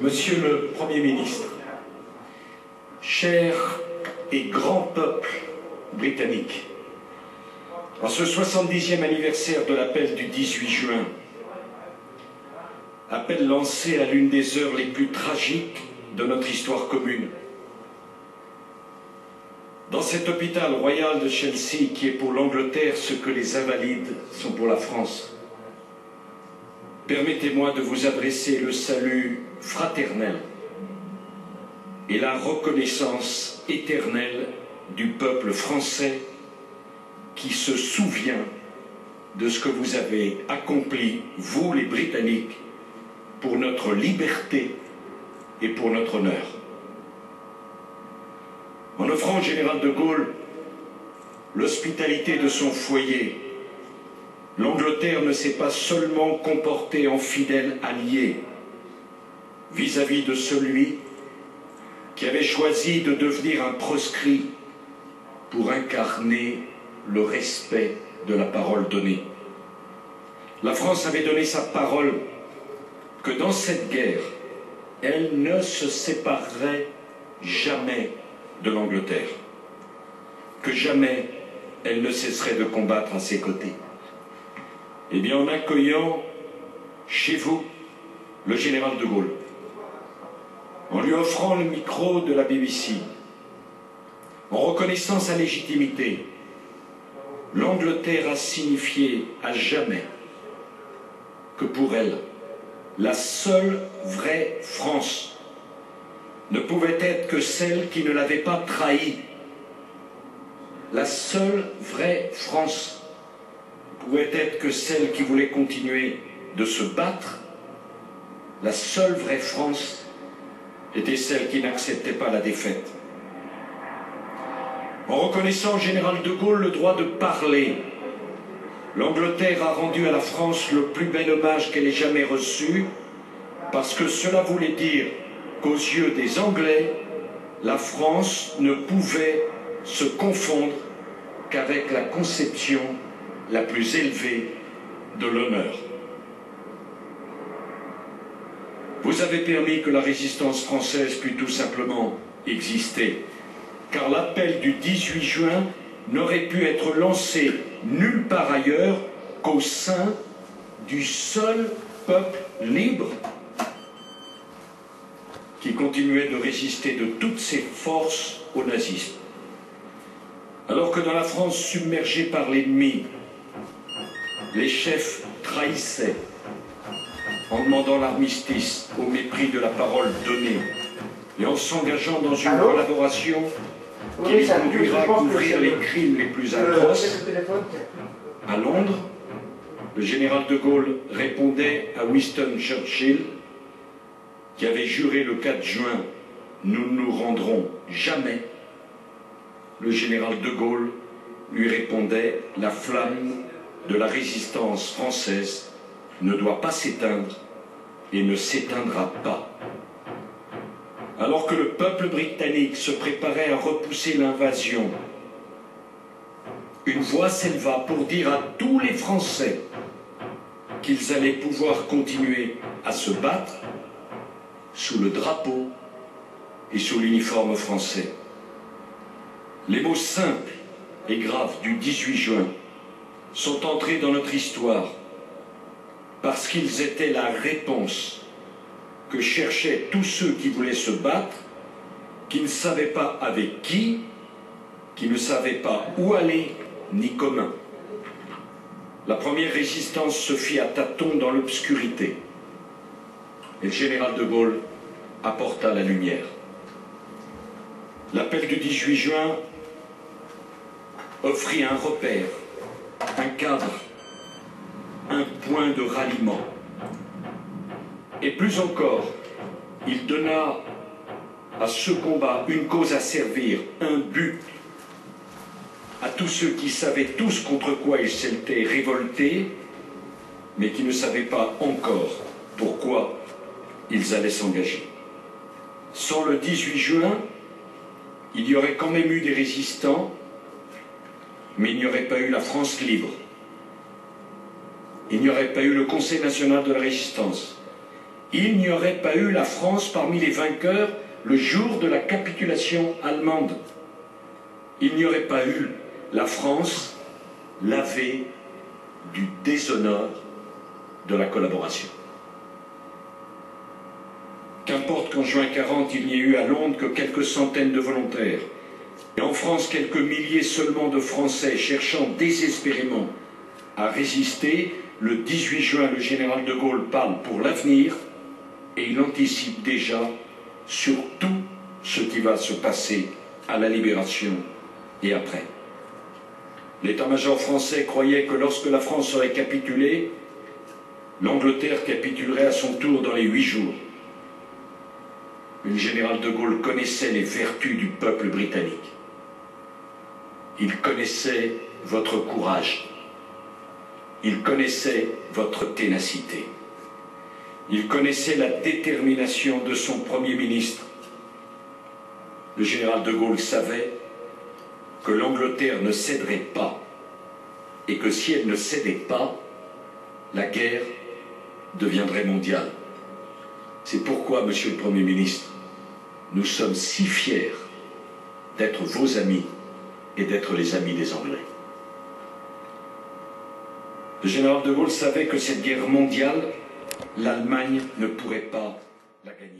Monsieur le Premier ministre, cher et grand peuple britannique, en ce 70e anniversaire de l'appel du 18 juin, appel lancé à l'une des heures les plus tragiques de notre histoire commune, dans cet hôpital royal de Chelsea qui est pour l'Angleterre ce que les Invalides sont pour la France, permettez-moi de vous adresser le salut fraternel et la reconnaissance éternelle du peuple français qui se souvient de ce que vous avez accompli, vous les Britanniques, pour notre liberté et pour notre honneur. En offrant au général de Gaulle l'hospitalité de son foyer, l'Angleterre ne s'est pas seulement comportée en fidèle allié vis-à-vis de celui qui avait choisi de devenir un proscrit pour incarner le respect de la parole donnée. La France avait donné sa parole que dans cette guerre, elle ne se séparerait jamais de l'Angleterre, que jamais elle ne cesserait de combattre à ses côtés. Eh bien, en accueillant chez vous le général de Gaulle, en lui offrant le micro de la BBC, en reconnaissant sa légitimité, l'Angleterre a signifié à jamais que pour elle, la seule vraie France ne pouvait être que celle qui ne l'avait pas trahi. La seule vraie France pouvait être que celle qui voulait continuer de se battre. La seule vraie France était celle qui n'acceptait pas la défaite. En reconnaissant au général de Gaulle le droit de parler, l'Angleterre a rendu à la France le plus bel hommage qu'elle ait jamais reçu, parce que cela voulait dire qu'aux yeux des Anglais, la France ne pouvait se confondre qu'avec la conception la plus élevée de l'honneur. Vous avez permis que la résistance française pût tout simplement exister, car l'appel du 18 juin n'aurait pu être lancé nulle part ailleurs qu'au sein du seul peuple libre qui continuait de résister de toutes ses forces au nazisme. Alors que dans la France submergée par l'ennemi, les chefs trahissaient en demandant l'armistice au mépris de la parole donnée et en s'engageant dans une collaboration qui les conduira à couvrir les crimes les plus atroces. À Londres, le général de Gaulle répondait à Winston Churchill, qui avait juré le 4 juin « Nous ne nous rendrons jamais ». Le général de Gaulle lui répondait « La flamme de la résistance française ne doit pas s'éteindre et ne s'éteindra pas ». Alors que le peuple britannique se préparait à repousser l'invasion, une voix s'éleva pour dire à tous les Français qu'ils allaient pouvoir continuer à se battre sous le drapeau et sous l'uniforme français. Les mots simples et graves du 18 juin sont entrés dans notre histoire parce qu'ils étaient la réponse que cherchaient tous ceux qui voulaient se battre, qui ne savaient pas avec qui ne savaient pas où aller ni comment. La première résistance se fit à tâtons dans l'obscurité. Et le général de Gaulle apporta la lumière. L'appel du 18 juin offrit un repère, un cadre, un point de ralliement. Et plus encore, il donna à ce combat une cause à servir, un but, à tous ceux qui savaient tous contre quoi ils s'étaient révoltés, mais qui ne savaient pas encore pourquoi ils allaient s'engager. Sans le 18 juin, il y aurait quand même eu des résistants, mais il n'y aurait pas eu la France libre. Il n'y aurait pas eu le Conseil national de la résistance. il n'y aurait pas eu la France parmi les vainqueurs le jour de la capitulation allemande. Il n'y aurait pas eu la France lavée du déshonneur de la collaboration. Qu'importe qu'en juin 40, il n'y ait eu à Londres que quelques centaines de volontaires, et en France quelques milliers seulement de Français cherchant désespérément à résister, le 18 juin, le général de Gaulle parle pour l'avenir et il anticipe déjà sur tout ce qui va se passer à la Libération et après. L'état-major français croyait que lorsque la France aurait capitulé, l'Angleterre capitulerait à son tour dans les 8 jours. Le général de Gaulle connaissait les vertus du peuple britannique. Il connaissait votre courage. Il connaissait votre ténacité. Il connaissait la détermination de son Premier ministre. Le général de Gaulle savait que l'Angleterre ne céderait pas et que si elle ne cédait pas, la guerre deviendrait mondiale. C'est pourquoi, Monsieur le Premier ministre, nous sommes si fiers d'être vos amis et d'être les amis des Anglais. Le général de Gaulle savait que cette guerre mondiale, l'Allemagne ne pourrait pas la gagner.